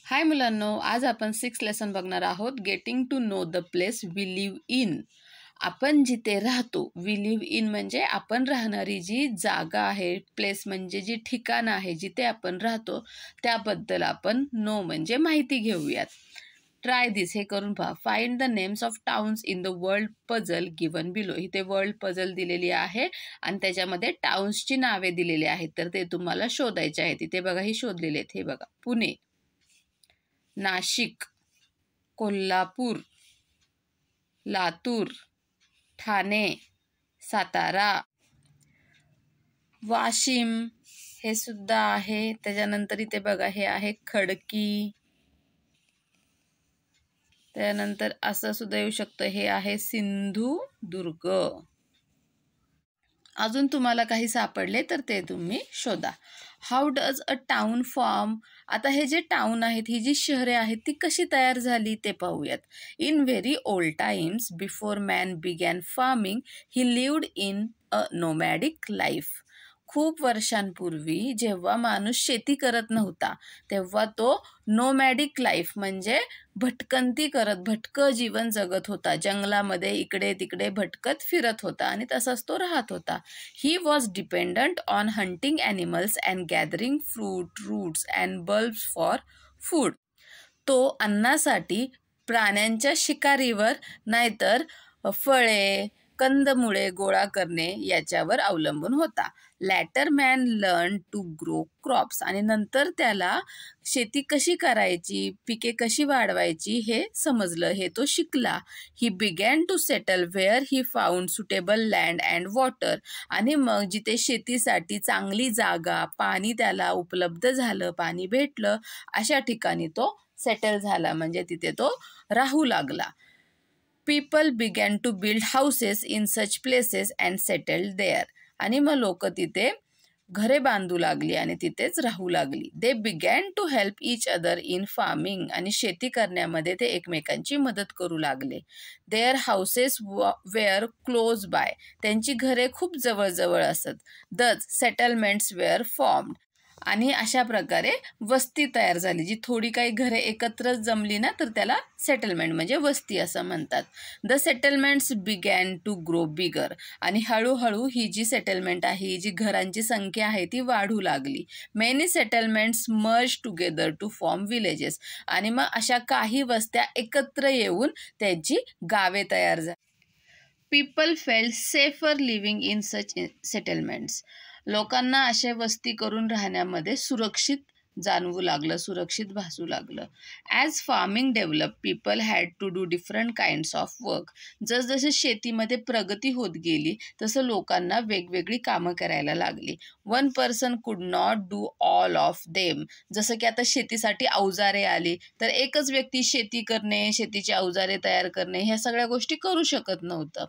हाय मुलांनो, आज आपण 6 लेसन बघणार आहोत. Getting to know the place we live in. आपण जिथे राहतो, वी लिव्ह इन म्हणजे आपण राहणारी जी जागा आहे, प्लेस म्हणजे जी ठिकाण आहे जिथे आपण राहतो, त्याबद्दल आपण नो म्हणजे माहिती घेऊयात. ट्राय दिस, हे करून पहा. Find the names of towns in the world puzzle given below. इथे वर्ल्ड पझल दिलेली आहे आणि त्याच्यामध्ये टाउन्सची नावे दिलेली आहेत, तर ते तुम्हाला शोधायचे आहेत. इथे बघा, ही शोधलेले आहेत. हे बघा, पुणे, नाशिक, कोल्हापूर, लातूर, ठाणे, सातारा, वाशिम हे सुद्धा आहे. त्याच्यानंतर इथे बघा, हे आहे खडकी. त्यानंतर असं सुद्धा येऊ शकतं, हे आहे सिंधुदुर्ग. अजून तुम्हाला काही सापडले तर ते तुम्ही शोधा. How does a town form. आता हे जे टाउन आहेत, ही जी शहरे आहेत, ती कशी तयार झाली ते पाहूयात. In very old times before man begin farming he lived in a nomadic life. खूप वर्षांपूर्वी जेव्हा माणूस शेती करत नव्हता, तेव्हा तो नोमॅडिक लाईफ म्हणजे भटकंती करत, भटकं जीवन जगत होता. जंगलामध्ये इकडे तिकडे भटकत फिरत होता आणि तसाच तो राहत होता. He was dependent on hunting animals and gathering fruit, roots and bulbs for food. तो अन्नासाठी प्राण्यांच्या शिकारीवर नाहीतर फळे, कंदमुळे गोळा करणे याच्यावर अवलंबून होता. Later man learn to grow crops. आणि नंतर त्याला शेती कशी करायची, पिके कशी वाढवायची हे समजलं, हे तो शिकला. He began to settle where he found suitable land and water. आणि मग जिथे शेतीसाठी चांगली जागा, पाणी त्याला उपलब्ध झालं, पाणी भेटलं, अशा ठिकाणी तो सेटल झाला, म्हणजे तिथे तो राहू लागला. People began to build houses in such places and settled there. आणि मग लोक तिथे घरे बांधू लागली आणि तिथेच राहू लागली. They began to help each other in farming. आणि शेती करण्यामध्ये ते एकमेकांची मदत करू लागले. Their houses were close by. त्यांची घरे खूप जवळजवळ असत. Thus settlements were formed. आणि अशा प्रकारे वस्ती तयार झाली. जी थोडी काही घरे एकत्र जमली ना, तर त्याला सेटलमेंट म्हणजे वस्ती असं म्हणतात. The settlements began to grow bigger. आणि हळूहळू ही जी सेटलमेंट आहे, ही जी घरांची संख्या आहे, ती वाढू लागली. Many settlements merge together to form villages. आणि मग अशा काही वस्त्या एकत्र येऊन त्यांची गावे तयार झाली. People felt safer living in such settlements. लोकांना अशा वस्ती करून राहण्यामध्ये सुरक्षित जाणवू लागलं, सुरक्षित भासू लागलं. As farming develop people had to do different kinds of work. जसजसे शेतीमध्ये प्रगती होत गेली, तसं लोकांना वेगवेगळी कामं करायला लागली. वन पर्सन कुड not do all of them. जसं की आता शेतीसाठी अवजारे आली, तर एकच व्यक्ती शेती करणे, शेतीची अवजारे तयार करणे, ह्या सगळ्या गोष्टी करू शकत नव्हतं.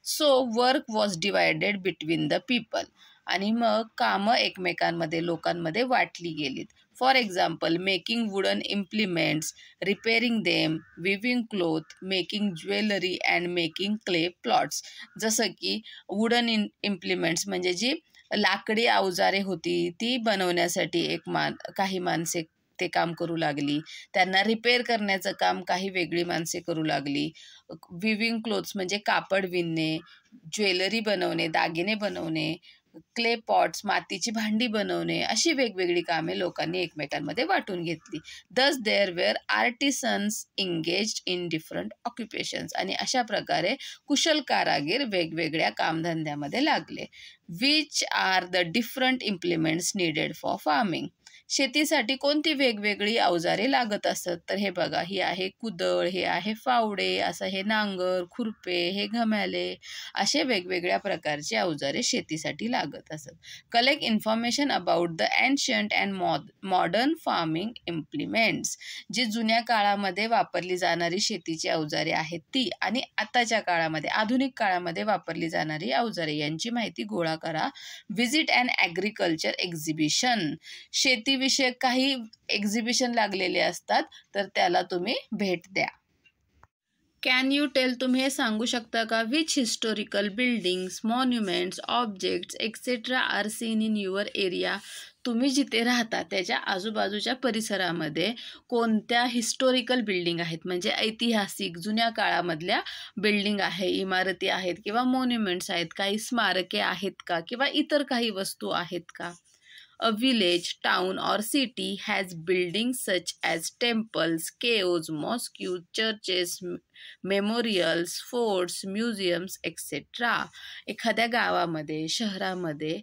So work was divided between the people. आणि मग कामं एकमेकांमध्ये, लोकांमध्ये वाटली गेलीत. For example, making wooden implements, repairing them, viewing cloth, making jewellery and making clay plots. जसं की वुडन इम्प्लिमेंट्स म्हणजे जी लाकडी अवजारे होती, ती बनवण्यासाठी काही माणसे ते काम करू लागली. त्यांना रिपेअर करण्याचं काम काही वेगळी माणसे करू लागली. विविंग क्लोथ्स म्हणजे कापड विणणे, ज्वेलरी बनवणे, दागिने बनवणे, क्ले पॉट्स मातीची भांडी बनवणे, अशी वेगवेगळी कामे लोकांनी एकमेकांमध्ये वाटून घेतली. Thus there were artisans engaged in different occupations. आणि अशा प्रकारे कुशल कारागीर वेगवेगळ्या कामधंद्यामध्ये लागले. Which are the different implements needed for farming. शेतीसाठी कोणती वेगवेगळी अवजारे लागत असत, तर हे बघा, ही आहे कुदळ, हे आहे फावडे, असं हे नांगर, खुरपे, हे घम्याले, असे वेगवेगळ्या प्रकारचे अवजारे शेतीसाठी लागत असत. Collect information about the ancient and modern farming implements. जी जुन्या काळामध्ये वापरली जाणारी शेतीची अवजारे आहेत ती, आणि आताच्या काळामध्ये, आधुनिक काळामध्ये वापरली जाणारी अवजारे, यांची माहिती गोळा करा. Visit and agriculture exhibition. शेतीविषयक काही एक्झिबिशन लागलेले असतात, तर त्याला तुम्ही भेट द्या. कॅन यू टेल, तुम्ही हे सांगू शकता का, which historical buildings, monuments, objects etcetera are seen in your area. तुम्ही जिथे राहता त्याच्या आजूबाजूच्या परिसरामध्ये कोणत्या हिस्टोरिकल बिल्डिंग आहेत, म्हणजे ऐतिहासिक जुन्या काळामधल्या बिल्डिंग आहे, इमारती आहेत किंवा मॉन्युमेंट्स आहेत, काही स्मारके आहेत का किंवा इतर काही वस्तू आहेत का. A village, town or city has buildings such as temples, caves, mosques, churches, memorials, forts, museums, etc. एखाद्या गावामध्ये, शहरामध्ये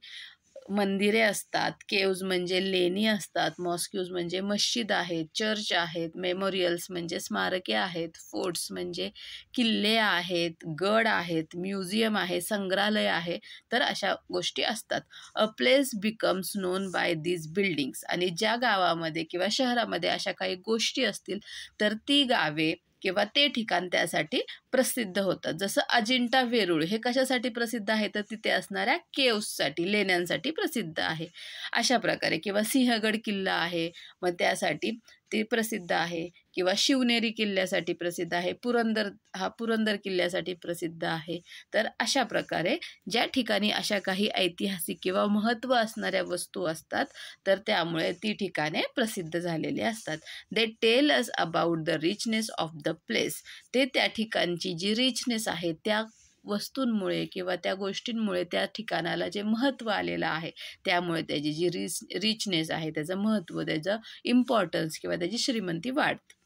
मंदिरे असतात, केव्ज म्हणजे लेणी असतात, मॉस्क्यूज म्हणजे मस्जिद आहेत, चर्च आहेत, मेमोरियल्स म्हणजे स्मारके आहेत, फोर्ट्स म्हणजे किल्ले आहेत, गड आहेत, म्युझियम आहे, संग्रहालय आहे, तर अशा गोष्टी असतात. अ place becomes known by these buildings. आणि ज्या गावामध्ये किंवा शहरामध्ये अशा काही गोष्टी असतील तर ती गावे किंवा ते ठिकाण त्यासाठी प्रसिद्ध होतात. जसं अजिंठा वेरूळ हे कशासाठी प्रसिद्ध आहे, तर तिथे असणाऱ्या केव्ससाठी, लेण्यांसाठी प्रसिद्ध आहे. अशा प्रकारे किंवा सिंहगड किल्ला आहे, मग त्यासाठी ते प्रसिद्ध आहे, किंवा शिवनेरी किल्ल्यासाठी प्रसिद्ध आहे, पुरंदर किल्ल्यासाठी प्रसिद्ध आहे. तर अशा प्रकारे ज्या ठिकाणी अशा काही ऐतिहासिक किंवा महत्त्व असणाऱ्या वस्तू असतात तर त्यामुळे ती ठिकाणे प्रसिद्ध झालेली असतात. They tell us about the richness of the place. ते त्या ठिकाणची जी रिचनेस आहे त्या वस्तूंमुळे किंवा त्या गोष्टींमुळे त्या ठिकाणाला जे महत्त्व आलेलं आहे त्यामुळे त्याची जी रिचनेस आहे, त्याचं महत्त्व, त्याचं इम्पॉर्टन्स किंवा त्याची श्रीमंती वाढते.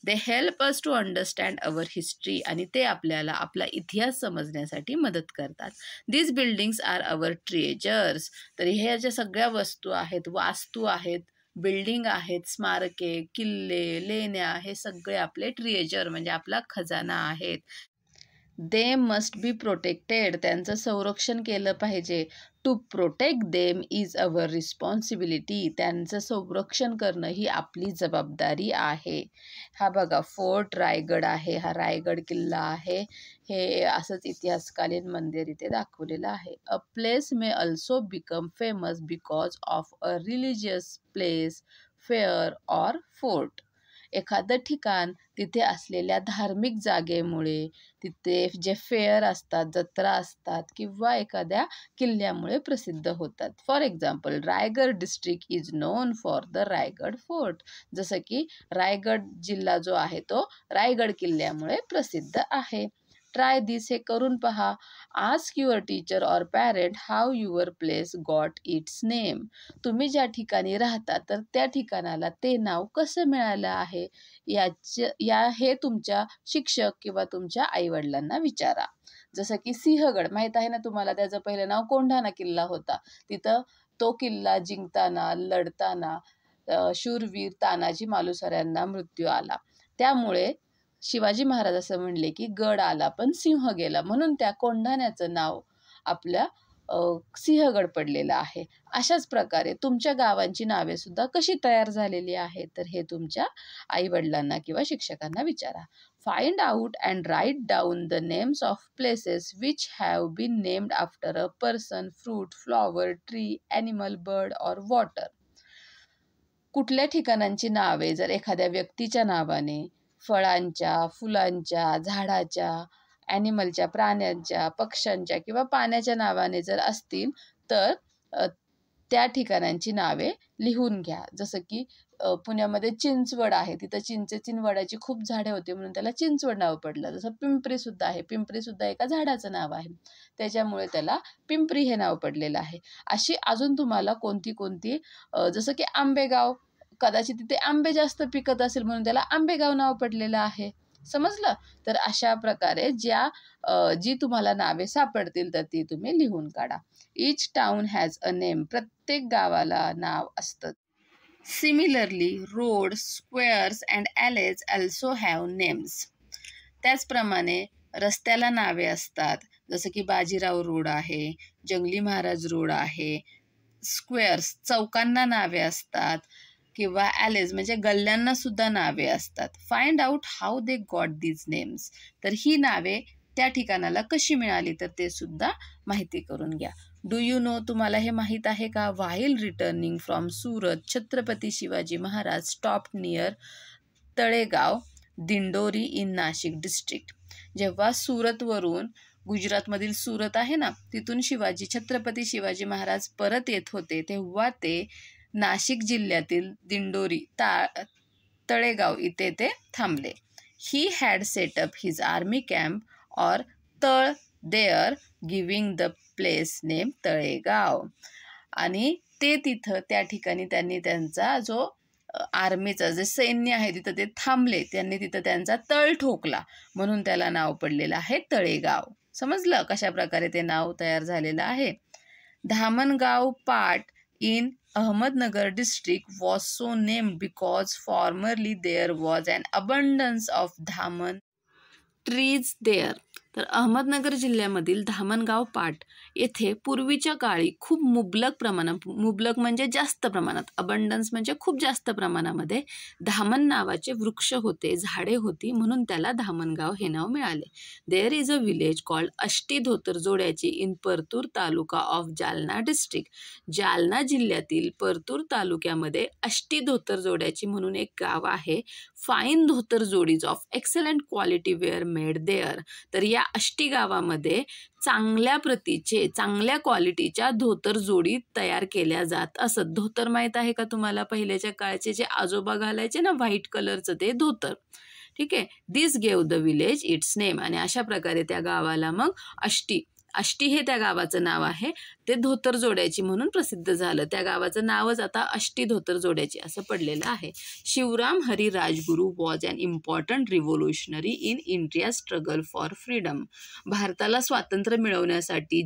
They help us to understand our history. आणि ते आपल्याला आपला इतिहास समजण्यासाठी मदत करतात. These buildings are our treasures. तर ह्या ज्या सगळ्या वस्तू आहेत, वास्तू आहेत, बिल्डिंग आहेत, स्मारके, किल्ले, लेण्या, हे सगळे आपले ट्रेजर म्हणजे आपला खजाना आहेत. They must be protected. त्यांचं संरक्षण केलं पाहिजे. To protect them is our responsibility. त्यांचं संरक्षण करणं ही आपली जबाबदारी आहे. हा बघा फोर्ट रायगड आहे, हा रायगड किल्ला आहे. हे असंच इतिहासकालीन मंदिर इथे दाखवलेलं आहे. A place may also become famous because of a religious place, fair or fort. एखादं ठिकाण तिथे असलेल्या धार्मिक जागेमुळे, तिथे जे फेअर असतात, जत्रा असतात किंवा एखाद्या किल्ल्यामुळे प्रसिद्ध होतात. For example, Raigad district is non for the Raigad fort. जसं की रायगड जिल्हा जो आहे तो रायगड किल्ल्यामुळे प्रसिद्ध आहे. ट्राय दिस. हे करून पहा. Ask your teacher or parent how your place got its name. तुम्ही ज्या ठिकाणी राहता तर त्या ठिकाणाला ते नाव कसं मिळालं आहे हे तुमच्या शिक्षक किंवा तुमच्या आईवडिलांना विचारा. जसं की सिंहगड माहीत आहे ना तुम्हाला, त्याचं पहिलं नाव कोंढाणा किल्ला होता. तिथं तो किल्ला जिंकताना, लढताना शूरवीर तानाजी मालुसऱ्यांना मृत्यू आला. त्यामुळे शिवाजी महाराज असं म्हणले की गड आला पण सिंह गेला, म्हणून त्या कोंढाण्याचं नाव आपल्या सिंहगड पडलेलं आहे. अशाच प्रकारे तुमच्या गावांची नावे सुद्धा कशी तयार झालेली आहेत तर हे तुमच्या आईवडिलांना किंवा शिक्षकांना विचारा. Find out and write down the names of places which have been named after a person, fruit, flower, tree, animal, bird or water. कुठल्या ठिकाणांची नावे जर एखाद्या व्यक्तीच्या नावाने, फळांच्या, फुलांच्या, झाडाच्या, ॲनिमलच्या, प्राण्यांच्या, पक्ष्यांच्या किंवा पाण्याच्या नावाने जर असतील तर त्या ठिकाणांची नावे लिहून घ्या. जसं की पुण्यामध्ये चिंचवड आहे, तिथं चिंचवडाची खूप झाडे होते म्हणून त्याला चिंचवड नाव पडलं. जसं पिंपरी सुद्धा आहे, पिंपरी सुद्धा एका झाडाचं नाव आहे, त्याच्यामुळे त्याला पिंपरी हे नाव पडलेलं आहे. अशी अजून तुम्हाला कोणती जसं की आंबेगाव, कदाचित तिथे आंबे जास्त पिकत असेल म्हणून त्याला आंबेगाव नाव पडलेलं आहे. समजलं? तर अशा प्रकारे जी तुम्हाला नावे सापडतील तर ती तुम्ही लिहून काढा. Each town has a name. प्रत्येक गावाला नाव असतं. Similarly roads, squares and alleys also have names. त्याचप्रमाणे रस्त्याला नावे असतात. जसं की बाजीराव रोड आहे, जंगली महाराज रोड आहे. स्क्वेअर्स, चौकांना नावे असतात किंवा ॲलेज म्हणजे गल्ल्यांना सुद्धा नावे असतात. Find out how they got these names. तर ही नावे त्या ठिकाणाला कशी मिळाली तर ते सुद्धा माहिती करून घ्या. Do you know. तुम्हाला हे माहीत आहे का? While returning from Surat, Chhatrapati Shivaji Maharaj stopped near Talegaon, Dindori in Nashik district. जेव्हा सुरतवरून, गुजरातमधील सुरत आहे ना, तिथून छत्रपती शिवाजी महाराज परत येत होते तेव्हा ते नाशिक जिल्ह्यातील दिंडोरी तळेगाव इथे ते थांबले. He had set up his army camp or तळ there, giving the place name Talegaon. आणि ते तिथं त्या ठिकाणी त्यांनी त्यांचा जो आर्मीचा जे सैन्य आहे तिथं ते थांबले, त्यांनी तिथं त्यांचा तळ ठोकला, म्हणून त्याला नाव पडलेलं आहे तळेगाव. समजलं कशा प्रकारे ते नाव तयार झालेलं आहे. धामणगाव पाट in Ahmednagar district was so named because formerly there was an abundance of धामण trees there. तर अहमदनगर जिल्ह्यामधील धामणगाव पाट येथे पूर्वीच्या काळी खूप मुबलक म्हणजे जास्त प्रमाणात, अबंडन्स म्हणजे खूप जास्त प्रमाणामध्ये धामण नावाचे वृक्ष होते, झाडे होती, म्हणून त्याला धामणगाव हे नाव मिळाले. There is a village called Ashti धोतरजोड्याची in Partur taluka of Jalna district. Jalna जिल्ह्यातील परतूर तालुक्यामध्ये आष्टी धोतरजोड्याची म्हणून एक गाव आहे. फाईन धोतरजोडीज of excellent quality were made there. तर या आष्टी गावामध्ये चांगल्या प्रतीचे, चांगल्या क्वालिटीच्या धोतर जोडी तयार केल्या जात असत. धोतर माहीत आहे का तुम्हाला? पहिल्याच्या काळचे जे आजोबा घालायचे ना, व्हाईट कलरचं ते धोतर. ठीक आहे. This gave the village its name. आणि अशा प्रकारे त्या गावाला मग आष्टी हे त्या गावाचं नाव आहे. ते धोतर जोड्याची म्हणून प्रसिद्ध झालं. त्या गावाचं नावच आता आष्टी धोतर जोड्याची असं पडलेलं आहे. Shivram Hari Rajguru was an important revolutionary in India struggle for freedom. भारताला स्वातंत्र्य मिळवण्यासाठी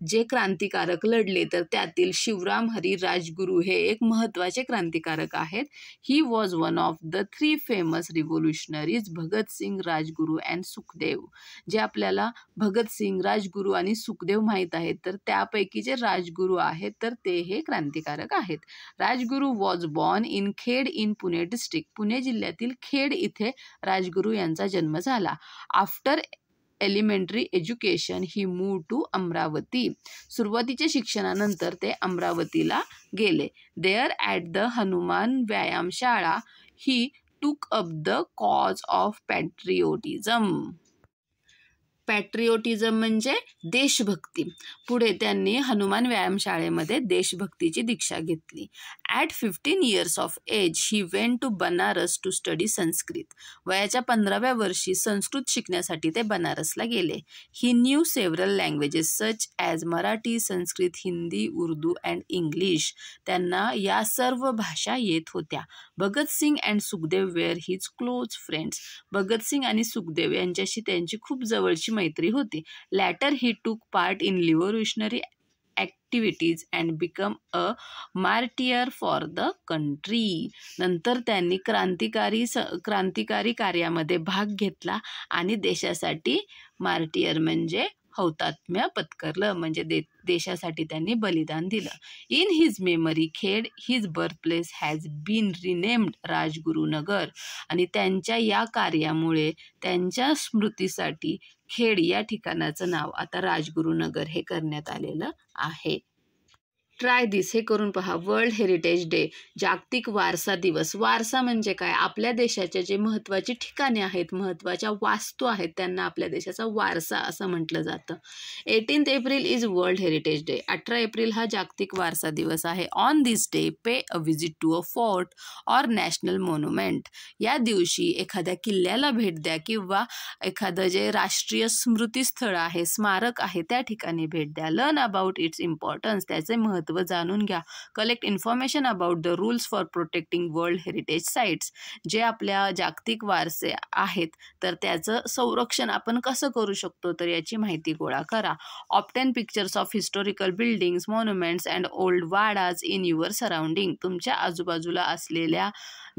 जे क्रांतिकारक लढले तर त्यातील शिवराम हरी राजगुरू हे एक महत्त्वाचे क्रांतिकारक आहेत. He was one of the 3 famous revolutionaries Bhagat Singh, Rajguru and Sukhdev. जे आपल्याला भगतसिंग, राजगुरू आणि सुखदेव माहीत आहेत, तर त्यापैकी जे राजगुरू आहेत तर ते हे क्रांतिकारक आहेत. Rajguru was born in Khed in Pune district. Pune जिल्ह्यातील खेड इथे राजगुरू यांचा जन्म झाला. After elementary education he move to Amravati. सुरुवातीच्या शिक्षणानंतर ते अमरावतीला गेले. There at the Hanuman Vyayamshala he took up the cause of patriotism. Patriotism म्हणजे देशभक्ती. पुढे त्यांनी हनुमान व्यायामशाळेमध्ये देशभक्तीची दीक्षा घेतली. At 15 years of age he went to Banaras to study Sanskrit. वयाच्या 15व्या वर्षी संस्कृत शिकण्यासाठी ते बनारसला गेले. He knew several languages such as Marathi, Sanskrit, Hindi, Urdu and English. त्यांना या सर्व भाषा येत होत्या. Bhagat Singh and Sukhdev were his close friends. Bhagat Singh आणि सुखदेव यांच्याशी त्यांची खूप जवळची मैत्री होती. लॅटर ही टूक part in revolutionary activities and become a martyr for the country. नंतर त्यांनी क्रांतिकारी कार्यामध्ये भाग घेतला आणि देशासाठी मार्टियर म्हणजे हौतात्म्य पत्करलं, म्हणजे देशासाठी त्यांनी बलिदान दिलं. In his memory Khed his birth place has been renamed Rajgurunagar. आणि त्यांच्या या कार्यामुळे त्यांच्या स्मृतीसाठी खेड या ठिकाणाचं नाव आता राजगुरुनगर हे करण्यात आलेलं आहे. ट्राय दिस, हे करून पहा. वर्ल्ड हेरिटेज डे, जागतिक वारसा दिवस. वारसा म्हणजे काय? आपल्या देशाच्या जे महत्त्वाची ठिकाणे आहेत, महत्त्वाच्या वास्तू आहेत, त्यांना आपल्या देशाचा वारसा असं म्हटलं जातं. 18 April is world heritage day. 18 एप्रिल हा जागतिक वारसा दिवस आहे. On this day pay a visit to a fort or national monument. या दिवशी एखाद्या किल्ल्याला भेट द्या किंवा एखादं जे राष्ट्रीय स्मृतीस्थळ आहे, स्मारक आहे, त्या ठिकाणी भेट द्या. लर्न अबाउट इट्स इम्पॉर्टन्स, त्याचे महत्त्व जाणून घ्या. Collect information about the rules for protecting world heritage sites. जे आपल्या जागतिक वारसे आहेत तर त्याचं संरक्षण आपण कसं करू शकतो तर याची माहिती गोळा करा. Obtain pictures of historical buildings, monuments and old wadas in your surrounding. तुमच्या आजूबाजूला असलेल्या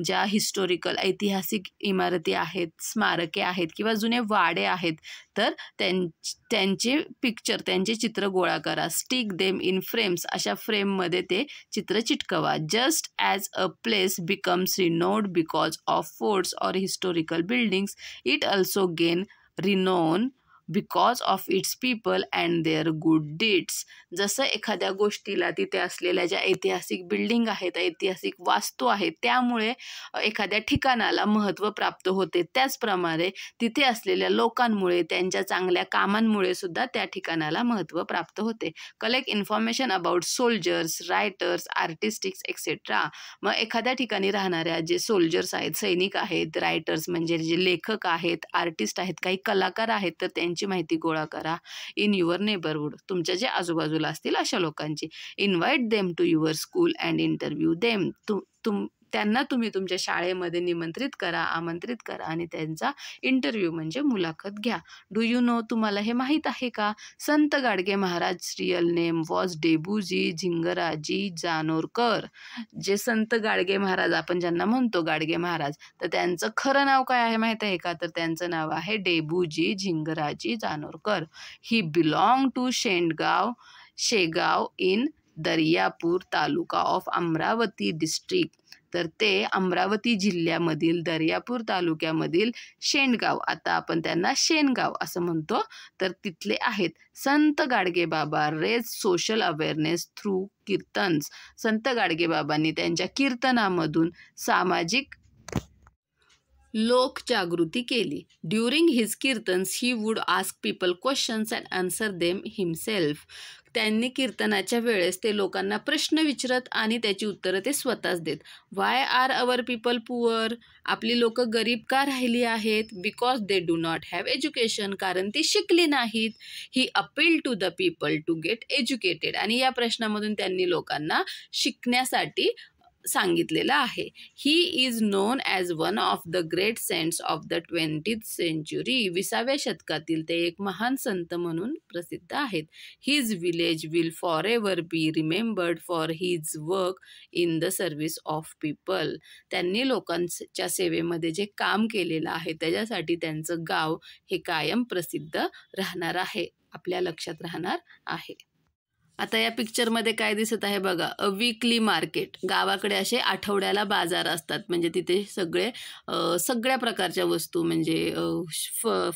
ज्या हिस्टॉरिकल ऐतिहासिक इमारती आहेत, स्मारके आहेत किंवा जुने वाडे आहेत तर त्यांचे पिक्चर, त्यांचे चित्र गोळा करा. स्टिक देम इन फ्रेम्स, अशा फ्रेममध्ये ते चित्र चिटकवा. Just as a place becomes renowned because of forts or historical buildings, it also gain renown because of its people and their good deeds. जसं एखाद्या गोष्टीला तिथे असलेल्या ज्या ऐतिहासिक बिल्डिंग आहेत, ऐतिहासिक वास्तू आहेत, त्यामुळे एखाद्या ठिकाणाला महत्त्व प्राप्त होते, त्याचप्रमाणे तिथे असलेल्या लोकांमुळे, त्यांच्या चांगल्या कामांमुळे सुद्धा त्या ठिकाणाला महत्त्व प्राप्त होते. Collect information about soldiers, writers, artistics etcetera. मग एखाद्या ठिकाणी राहणाऱ्या जे सोल्जर्स आहेत, सैनिक आहेत, रायटर्स म्हणजे जे लेखक आहेत, आर्टिस्ट आहेत, काही कलाकार आहेत, तर त्यांची माहिती गोळा करा. इन युअर नेबरहूड, तुमच्या जे आजूबाजूला असतील अशा लोकांची. Invite them to your school and interview them. त्यांना तुम्ही तुमच्या शाळेमध्ये निमंत्रित करा, आमंत्रित करा आणि त्यांचा इंटरव्ह्यू म्हणजे मुलाखत घ्या. डू यू नो, तुम्हाला हे माहीत आहे का? Sant Gadge Maharaj real name was Debuji Zingraji Janorkar. जे संत गाडगे महाराज आपण ज्यांना म्हणतो गाडगे महाराज, तर त्यांचं खरं नाव काय आहे माहीत आहे का? तर त्यांचं नाव आहे Debuji Zingraji Janorkar. He belong to Shegaon in Daryapur taluka of Amravati district. तर ते अमरावती जिल्ह्यामधील दर्यापूर तालुक्यामधील शेंडगाव, आता आपण त्यांना शेणगाव असं म्हणतो, तर तिथले आहेत. Sant Gadge Baba raise social awareness through kirtans. Sant Gadge बाबांनी त्यांच्या कीर्तनामधून सामाजिक लोकजागृती केली. During his kirtans he would ask people questions and answer them himself. त्यांनी कीर्तनाच्या वेळेस ते लोकांना प्रश्न विचारत आणि त्याची उत्तरं ते स्वतःच देत. Why are our people poor? आपली लोक गरीब का राहिली आहेत? Because they do not have education, कारण ती शिकली नाहीत. He appeal to the people to get educated. आणि या प्रश्नामधून त्यांनी लोकांना शिकण्यासाठी सांगितलेलं आहे. He is known as one of the great saints of the 20th century. 20व्या शतकातील ते एक महान संत म्हणून प्रसिद्ध आहेत. His village will for ever be remembered for his work in the service of people. त्यांनी लोकांच्या सेवेमध्ये जे काम केलेलं आहे त्याच्यासाठी त्यांचं गाव हे कायम प्रसिद्ध राहणार आहे, आपल्या लक्षात राहणार आहे. आता या पिक्चरमध्ये काय दिसत आहे बघा, अ वीकली मार्केट. गावाकडे असे आठवड्याला बाजार असतात, म्हणजे तिथे सगळ्या प्रकारच्या वस्तू म्हणजे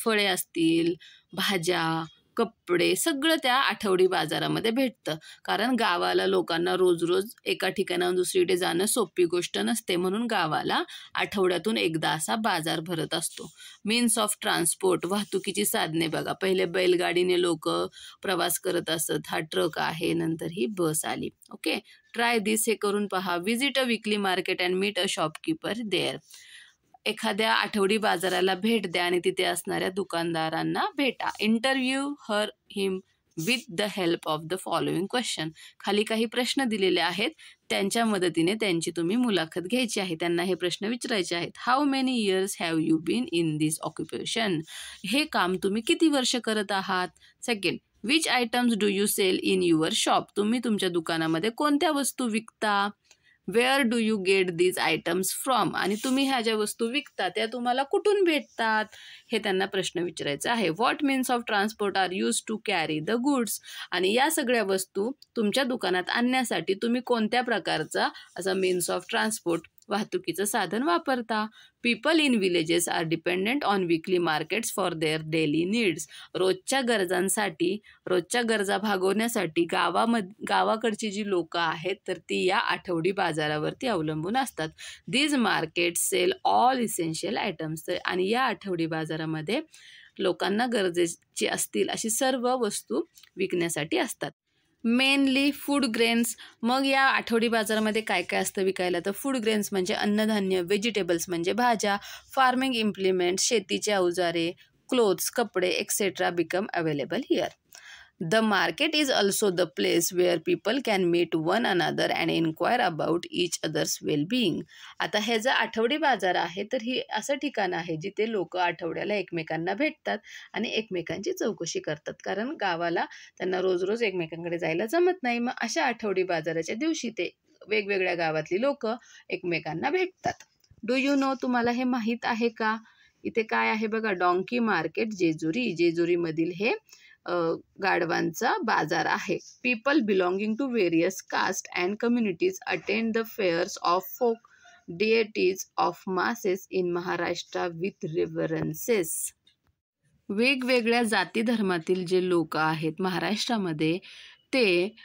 फळे असतील, भाज्या, कपडे, सगळं त्या आठवडी बाजारामध्ये भेटतं. कारण गावाला लोकांना रोज रोज एका ठिकाणाहून दुसरीकडे जाणं सोपी गोष्ट नसते, म्हणून गावाला आठवड्यातून एकदा असा बाजार भरत असतो. मीन्स ऑफ ट्रान्सपोर्ट, वाहतुकीची साधने बघा, पहिले बैलगाडीने लोक प्रवास करत असत, हा ट्रक आहे, नंतर ही बस आली. ओके, ट्राय दिस, हे करून पहा. Visit a weekly market and meet a shopkeeper there. एखाद्या आठवडी बाजाराला भेट द्या आणि तिथे असणाऱ्या दुकानदारांना भेटा. Interview him with the help of the following question. खाली काही प्रश्न दिलेले आहेत, त्यांच्या मदतीने त्यांची तुम्ही मुलाखत घ्यायची आहे. त्यांना हे प्रश्न विचारायचे आहेत. How many years have you been in this occupation? हे काम तुम्ही किती वर्ष करत आहात? Second, which items do you sell in your shop? तुम्ही तुमच्या दुकानामध्ये कोणत्या वस्तू विकता? Where do you get these items from? आणि तुम्ही ह्या ज्या वस्तू विकता त्या तुम्हाला कुठून भेटतात? हे त्यांना प्रश्न विचारायचा आहे. What means of transport are use to carry the goods? आणि या सगळ्या वस्तू तुमच्या दुकानात आणण्यासाठी तुम्ही कोणत्या प्रकारचा असा मीन्स ऑफ ट्रान्सपोर्ट, वाहतुकीचं साधन वापरता? People in villages are dependent on weekly markets for their daily needs. रोजच्या गरजा भागवण्यासाठी गावाकडची जी लोकं आहेत तर ती या आठवडी बाजारावरती अवलंबून असतात. These market sell all essential items. आणि या आठवडी बाजारामध्ये लोकांना गरजेची असतील अशी सर्व वस्तू विकण्यासाठी असतात. Mainly food grains. मग या आठवडी बाजारामध्ये काय काय असतं विकायला? तर फूड ग्रेन्स म्हणजे अन्नधान्य, व्हेजिटेबल्स म्हणजे भाज्या, फार्मिंग इम्प्लिमेंट्स शेतीचे अवजारे, क्लोथ्स कपडे etcetera become available here. The market is also the place where people can meet one another and enquire about each others wellbeing. आता हे जर आठवडी बाजार आहे तर ही असं ठिकाण आहे जिथे लोक आठवड्याला एकमेकांना भेटतात आणि एकमेकांची चौकशी करतात, कारण गावाला त्यांना रोज रोज एकमेकांकडे जायला जमत नाही. मग अशा आठवडी बाजाराच्या दिवशी ते वेगवेगळ्या गावातली लोक एकमेकांना भेटतात. डू यू नो, तुम्हाला हे माहीत आहे का? इथे काय आहे बघा, डॉंकी मार्केट जेजुरी. जेजुरीमधील हे गाढवांचा बाजार आहे. People belonging to various caste and communities attend the fairs of folk deities of masses in Maharashtra with reverences. वेगवेगळ्या जाती धर्मातील जे लोक आहेत महाराष्ट्रामध्ये ते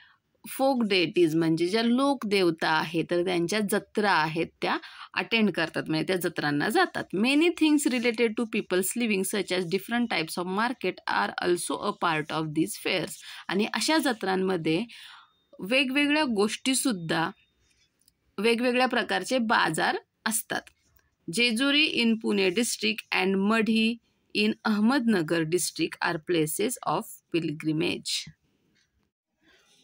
फोक डेटीज म्हणजे ज्या लोकदेवता आहेत तर त्यांच्या जत्रा आहेत त्या अटेंड करतात, म्हणजे त्या जत्रांना जातात. Many things related to peoples living such as different types of market are also a part of these fairs. आणि अशा जत्रांमध्ये वेगवेगळ्या गोष्टीसुद्धा, वेगवेगळ्या प्रकारचे बाजार असतात. Jejuri in Pune district and Madhi in Ahmednagar district are places of pilgrimage.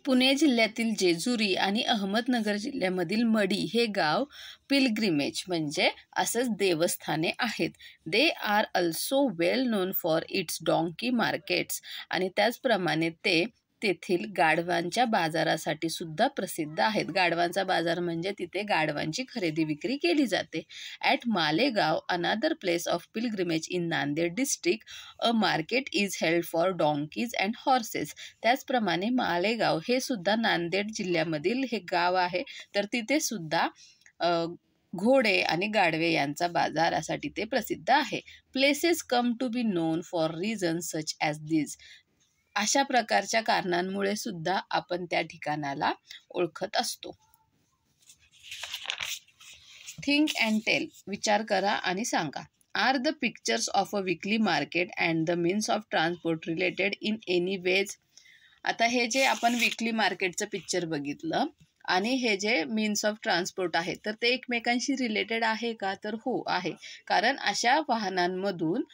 Pune जिल्ह्यातील जेजुरी आणि अहमदनगर जिल्ह्यामधील मढी हे गाव पिलग्रिमेज म्हणजे असंच देवस्थाने आहेत. They are also well non for its donkey markets. आणि त्याचप्रमाणे ते तेथील गाढवांच्या बाजारासाठी सुद्धा प्रसिद्ध आहेत. गाढवांचा बाजार म्हणजे तिथे गाढवांची खरेदी विक्री केली जाते. At Malegaon, another place of pilgrimage in Nanded district, a market is held for donkeys and horses. त्याचप्रमाणे मालेगाव हे सुद्धा नांदेड जिल्ह्यामधील हे गाव आहे, तर तिथे सुद्धा घोडे आणि गाढवे यांचा बाजारासाठी ते प्रसिद्ध आहे. Places come to be known for reasons such as this. अशा प्रकारच्या कारणांमुळे सुद्धा आपण त्या ठिकाणाला ओळखत असतो. थिंक अँड टेल, विचार करा आणि सांगा. Are the pictures of a weekly market and the means of transport related in any ways. आता हे जे आपण वीकली मार्केटचं पिक्चर बघितलं आणि हे जे मीन्स ऑफ ट्रान्सपोर्ट आहे तर ते एकमेकांशी रिलेटेड आहे का? तर हो आहे. कारण अशा वाहनांमधून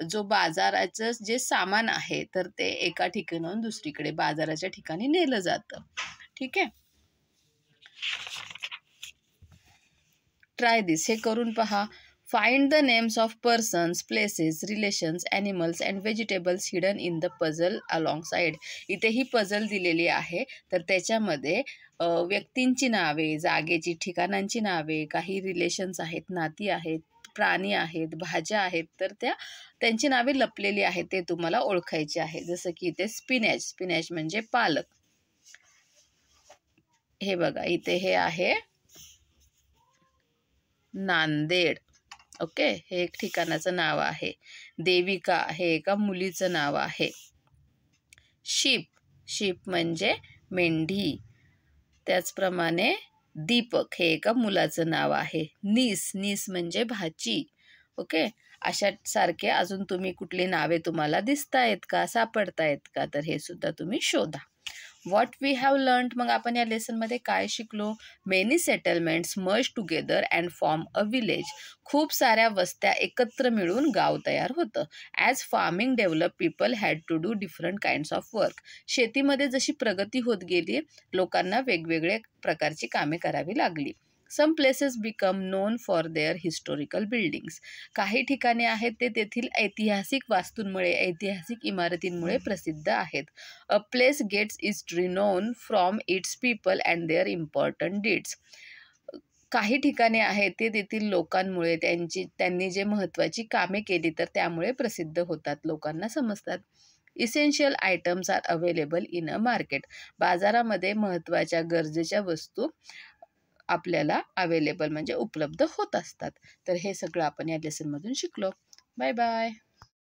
जो बाजाराचं जे सामान आहे तर ते एका ठिकाणाहून दुसरीकडे बाजाराच्या ठिकाणी नेलं जातं. ठीक आहे. ट्राय दिस, हे करून पहा. Find the names of persons, places, relations, animals and vegetables hidden in the puzzle along side. इथे ही पझल दिलेली आहे तर त्याच्यामध्ये व्यक्तींची नावे, जागेची, ठिकाणांची नावे, काही रिलेशन्स आहेत, नाती आहेत, प्राणी आहेत, भाज्या आहेत, तर त्यांची नावे लपलेली आहेत, ते तुम्हाला ओळखायचे आहे. जसं की इथे स्पिनॅच, स्पिनॅच म्हणजे पालक. हे बघा इथे हे आहे नांदेड. ओके, हे एक ठिकाणाचं नाव आहे. देविका हे एका मुलीचं नाव आहे. शीप, शीप म्हणजे मेंढी. त्याचप्रमाणे दीपक हे एका मुलाचं नाव आहे. नीस, नीस म्हणजे भाची. ओके, अशा सारखे अजून तुम्ही कुठली नावे तुम्हाला दिसतायत का, सापडतायत का, तर हे सुद्धा तुम्ही शोधा. व्हॉट वी हॅव लर्न्ड, मग आपण या लेसनमध्ये काय शिकलो? Many settlements merge together and form a village. खूप साऱ्या वस्त्या एकत्र मिळून गाव तयार होतं. As farming develop people had to do different kinds of work. शेतीमध्ये जशी प्रगती होत गेली लोकांना वेगवेगळे प्रकारची कामे करावी लागली. Some places become known for their historical buildings. काही ठिकाणे आहेत ते तेथील ऐतिहासिक वास्तूंमुळे, ऐतिहासिक इमारतींमुळे प्रसिद्ध आहेत. A place gets its renown from its people and their important deeds. काही ठिकाणे आहेत ते तेथील लोकांमुळे, त्यांनी जे महत्त्वाची कामे केली तर त्यामुळे प्रसिद्ध होतात, लोकांना समजतात. Essential items are available in a market. बाजारामध्ये महत्त्वाच्या गरजेच्या वस्तू आपल्याला अवेलेबल म्हणजे उपलब्ध होत असतात. तर हे सगळं आपण या लेसनमधून शिकलो. Bye bye.